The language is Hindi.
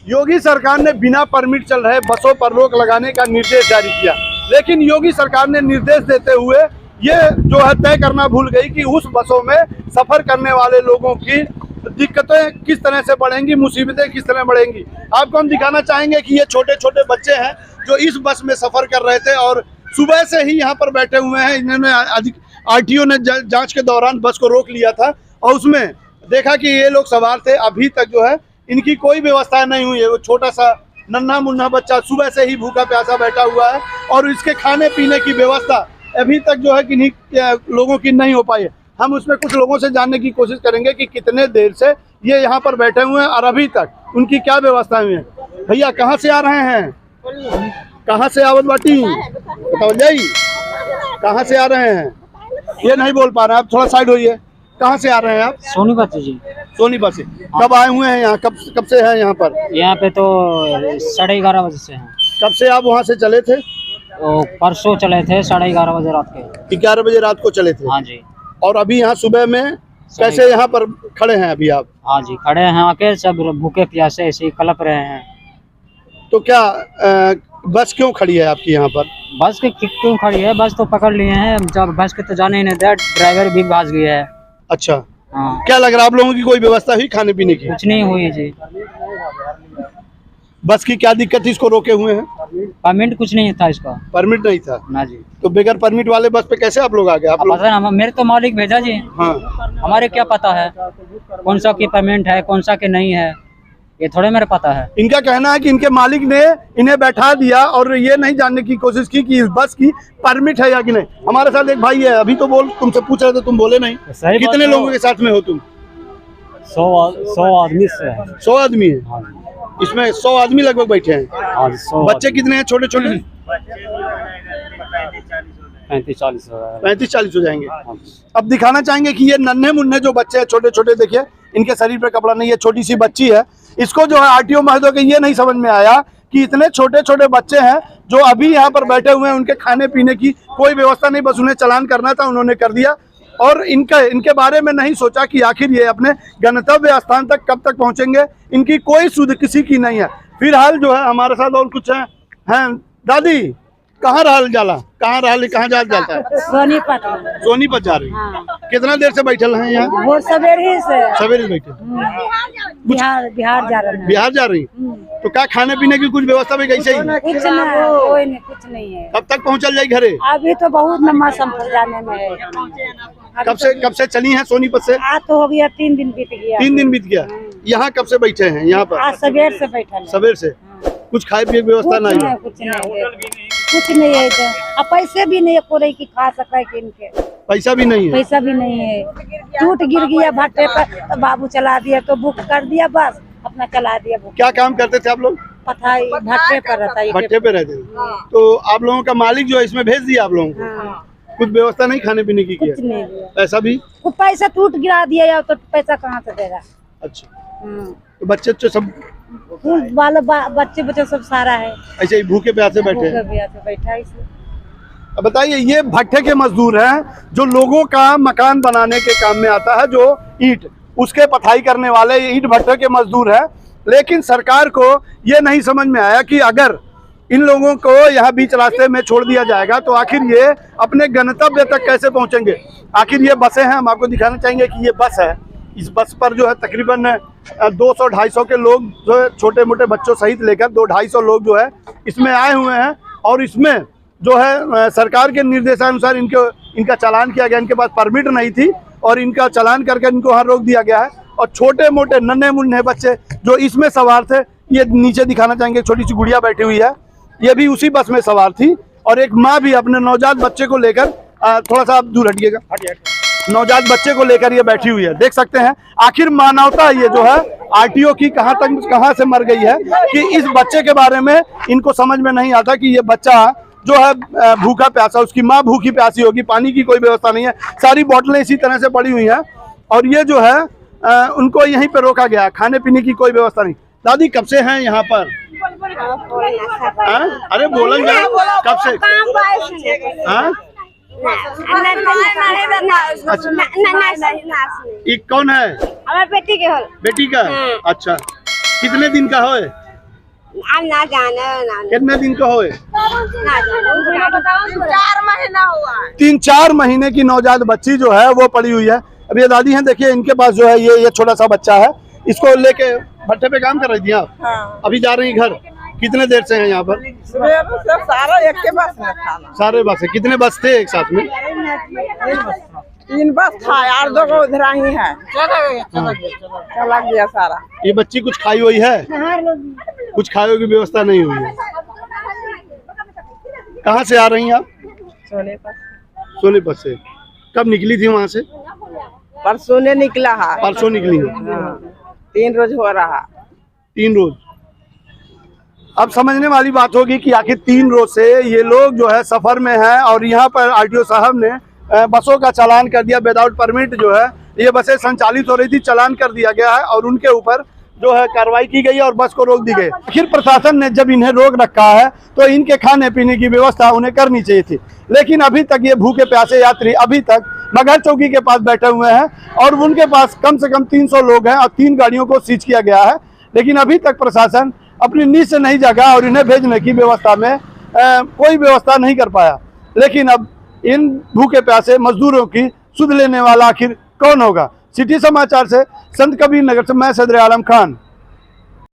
योगी सरकार ने बिना परमिट चल रहे बसों पर रोक लगाने का निर्देश जारी किया, लेकिन योगी सरकार ने निर्देश देते हुए ये जो है तय करना भूल गई कि उस बसों में सफर करने वाले लोगों की दिक्कतें किस तरह से बढ़ेंगी, मुसीबतें किस तरह बढ़ेंगी। आपको हम दिखाना चाहेंगे कि ये छोटे छोटे बच्चे हैं जो इस बस में सफर कर रहे थे और सुबह से ही यहाँ पर बैठे हुए हैं। इन्होंने आरटीओ ने जांच के दौरान बस को रोक लिया था और उसमें देखा कि ये लोग सवार थे। अभी तक जो है इनकी कोई व्यवस्था नहीं हुई है। वो छोटा सा नन्हा मुन्ना बच्चा सुबह से ही भूखा प्यासा बैठा हुआ है और इसके खाने पीने की व्यवस्था अभी तक जो है किन्हीं लोगों की नहीं हो पाई है। हम उसमें कुछ लोगों से जानने की कोशिश करेंगे कि कितने देर से ये यहाँ पर बैठे हुए हैं और अभी तक उनकी क्या व्यवस्था हुई है। भैया कहाँ से आ रहे हैं? कहाँ से आवत बाटी बताओ जाई, कहाँ से आ रहे हैं? ये नहीं बोल पा रहे, आप थोड़ा साइड होइए। कहाँ से आ रहे हैं आप? सोनीपत से जी। सोनीपत से। कब आए हुए हैं यहाँ? कब से हैं यहाँ पर? यहाँ पे तो 11:30 बजे से हैं। कब से आप वहाँ से चले थे? तो परसों चले थे 11:30 बजे रात के। 11 बजे रात को चले थे? हाँ जी। और अभी यहाँ सुबह में कैसे यहाँ पर खड़े हैं अभी आप? हाँ जी, खड़े हैं आके, सब भूखे प्यासे ऐसे ही कलप रहे हैं। तो क्या बस क्यों खड़ी है आपकी यहाँ पर? बस के क्यों खड़ी है? बस तो पकड़ लिए हैं, जब बस के तो जाने ही नहीं दिया, ड्राइवर भी भाग गया है। अच्छा। हाँ। क्या लग रहा है आप लोगों की कोई व्यवस्था हुई खाने पीने की? कुछ नहीं हुई जी। बस की क्या दिक्कत थी इसको रोके हुए हैं? परमिट कुछ नहीं था इसका। परमिट नहीं था ना जी। तो बगैर परमिट वाले बस पे कैसे आप लोग आ गए? आप लोग? पता मेरे तो मालिक भेजा जी। हाँ। हमारे क्या पता है कौन सा की परमिट है कौन सा के नहीं है, ये थोड़े मेरे पता है। इनका कहना है कि इनके मालिक ने इन्हें बैठा दिया और ये नहीं जानने की कोशिश की कि इस बस की परमिट है या कि नहीं। हमारे साथ एक भाई है, अभी तो बोल, तुमसे पूछ रहे थे, तुम बोले नहीं। कितने लोगों के साथ में हो तुम? 100 आदमी से है। 100 आदमी है इसमें? 100 आदमी लगभग बैठे हैं। बच्चे कितने हैं छोटे छोटे? 35-40 हो जाएंगे। अब दिखाना चाहेंगे कि ये नन्हे मुन्ने जो बच्चे हैं छोटे छोटे, देखिए इनके शरीर पे कपड़ा नहीं है, छोटी सी बच्ची है। इसको जो है आरटीओ महोदय को ये नहीं समझ में आया कि इतने छोटे छोटे बच्चे हैं जो अभी यहाँ पर बैठे हुए हैं, उनके खाने पीने की कोई व्यवस्था नहीं, बस उन्हें चालान करना था, उन्होंने कर दिया। और इनके बारे में नहीं सोचा कि आखिर ये अपने गंतव्य स्थान तक कब तक पहुँचेंगे। इनकी कोई सुध किसी की नहीं है। फिलहाल जो है हमारे साथ और कुछ हैं। दादी कहाँ रहल जाला? कहाँ जाता है? सोनीपत जा रही। हाँ। कितना देर से बैठल हैं यहाँ? वो सवेरे से बैठे। बिहार जा रहे हैं। बिहार जा रही। तो क्या खाने पीने की कुछ व्यवस्था भी कैसे ही? कुछ नहीं है। कब तक पहुँचल जाए घरे? अभी तो बहुत लंबा सफर जाने में है। कब से चली हैं सोनीपत से? आज तो हो गया 3 दिन बीत गया। 3 दिन बीत गया। यहाँ कब से बैठे हैं यहाँ पर? आज सवेर से बैठा है। सवेर से। कुछ खाए पिए की व्यवस्था नहीं है? कुछ नहीं है इधर। अब पैसे भी नहीं है कोई की खा सके कि इनके पैसा भी नहीं है। पैसा भी नहीं है। टूट गिर गया भट्टे पर तो बाबू चला दिया, तो बुक कर दिया, बस अपना चला दिया। बुक क्या काम करते थे आप लोग? पता ही भट्टे पर रहता है। भट्टे पे रहते थे। तो आप लोगों का मालिक जो है इसमें भेज दिया आप लोगों को? कुछ व्यवस्था नहीं खाने पीने की? कुछ नहीं। पैसा भी? पैसा टूट गिरा दिया या तो पैसा कहाँ से देगा? अच्छा। तो बच्चे सब बच्चे सब सारा है ऐसे ही भूखे प्यासे बैठे हैं। अब बताइए, ये भट्टे के मजदूर हैं जो लोगों का मकान बनाने के काम में आता है, जो ईंट उसके पथाई करने वाले ईंट भट्टे के मजदूर हैं। लेकिन सरकार को ये नहीं समझ में आया कि अगर इन लोगों को यहाँ बीच रास्ते में छोड़ दिया जाएगा तो आखिर ये अपने गंतव्य तक कैसे पहुँचेंगे। आखिर ये बसें हैं, हम आपको दिखाना चाहेंगे कि ये बस है। इस बस पर जो है तकरीबन 200-250 के लोग जो है छोटे मोटे बच्चों सहित लेकर 200-250 लोग जो है इसमें आए हुए हैं। और इसमें जो है सरकार के निर्देशानुसार इनका चालान किया गया। इनके पास परमिट नहीं थी और इनका चालान करके इनको वहाँ रोक दिया गया है। और छोटे मोटे नन्हे मुन्ने बच्चे जो इसमें सवार थे, ये नीचे दिखाना चाहेंगे, छोटी सी गुड़िया बैठी हुई है, ये भी उसी बस में सवार थी। और एक माँ भी अपने नवजात बच्चे को लेकर, थोड़ा सा आप दूर हटिएगा, नवजात बच्चे को लेकर ये बैठी हुई है। देख सकते हैं आखिर मानवता ये जो है आरटीओ की कहाँ से मर गई है कि इस बच्चे के बारे में इनको समझ में नहीं आता कि ये बच्चा जो है भूखा प्यासा, उसकी माँ भूखी प्यासी होगी, पानी की कोई व्यवस्था नहीं है, सारी बोतलें इसी तरह से पड़ी हुई हैं। और ये जो है उनको यहीं पे रोका गया, खाने पीने की कोई व्यवस्था नहीं। दादी कब से हैं यहाँ पर? अरे बोलन कब से? एक कौन है? हमारे बेटी के हो। बेटी का? अच्छा। कितने दिन का हो? अब ना जाने ना कितने दिन का होए? ना जाने 4 महीना हुआ है। 3-4 महीने की नवजात बच्ची जो है वो पड़ी हुई है। अब ये दादी हैं, देखिए इनके पास जो है ये छोटा सा बच्चा है, इसको लेके भट्टे पे काम कर रही थी आप? हाँ। अभी जा रही घर? कितने देर से हैं यहाँ पर? सुबह सारा एक के बस में खाना। सारे बस है? कितने बस थे एक साथ में? 3 बस था यार, 2 को उधरा ही है। चला गया सारा। ये बच्ची कुछ खाई हुई है? कुछ खाने की व्यवस्था नहीं हुई है। कहाँ से आ रही हैं आप? सोनीपत से। कब निकली थी वहाँ से? परसों ने निकला है। परसों निकली है। 3 रोज हो रहा। 3 रोज। अब समझने वाली बात होगी कि आखिर 3 रोज से ये लोग जो है सफर में है और यहाँ पर आरटीओ साहब ने बसों का चालान कर दिया विदाउट परमिट। जो है ये बसें संचालित हो रही थी, चालान कर दिया गया है और उनके ऊपर जो है कार्रवाई की गई और बस को रोक दी गई। आखिर प्रशासन ने जब इन्हें रोक रखा है तो इनके खाने पीने की व्यवस्था उन्हें करनी चाहिए थी, लेकिन अभी तक ये भूखे प्यासे यात्री अभी तक मगहर चौकी के पास बैठे हुए हैं और उनके पास कम से कम 300 लोग हैं और 3 गाड़ियों को सीज किया गया है, लेकिन अभी तक प्रशासन अपनी नींद से नहीं जागा और इन्हें भेजने की व्यवस्था में कोई व्यवस्था नहीं कर पाया। लेकिन अब इन भूखे प्यासे मजदूरों की सुध लेने वाला आखिर कौन होगा? सिटी समाचार से संत कबीर नगर से मैं सदर आलम खान।